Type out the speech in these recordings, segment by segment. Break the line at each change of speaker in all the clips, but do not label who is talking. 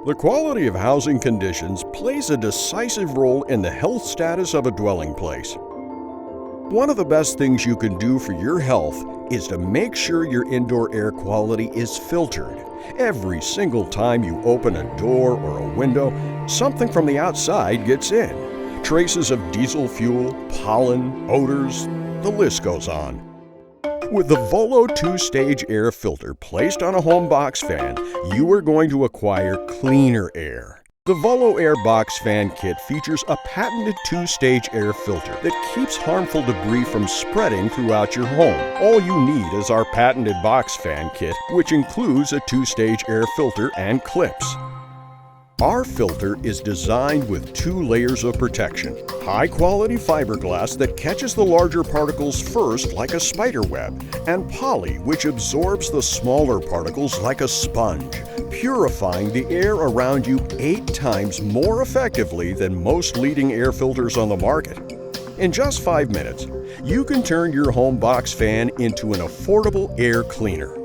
The quality of housing conditions plays a decisive role in the health status of a dwelling place. One of the best things you can do for your health is to make sure your indoor air quality is filtered. Every single time you open a door or a window, something from the outside gets in. Traces of diesel fuel, pollen, odors, the list goes on. With the Volo 2-stage air filter placed on a home box fan, you are going to acquire cleaner air. The Voloair box fan kit features a patented 2-stage air filter that keeps harmful debris from spreading throughout your home. All you need is our patented box fan kit, which includes a 2-stage air filter and clips. Our filter is designed with 2 layers of protection. High-quality fiberglass that catches the larger particles first like a spider web, and poly which absorbs the smaller particles like a sponge, purifying the air around you 8 times more effectively than most leading air filters on the market. In just 5 minutes, you can turn your home box fan into an affordable air cleaner.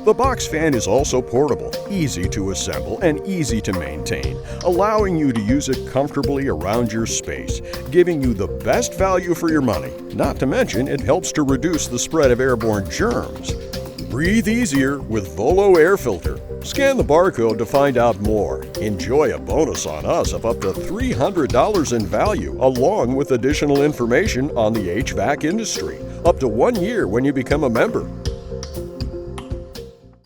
The box fan is also portable, easy to assemble, and easy to maintain, allowing you to use it comfortably around your space, giving you the best value for your money. Not to mention, it helps to reduce the spread of airborne germs. Breathe easier with Volo Air Filter. Scan the barcode to find out more. Enjoy a bonus on us of up to $300 in value, along with additional information on the HVAC industry. Up to 1 year when you become a member.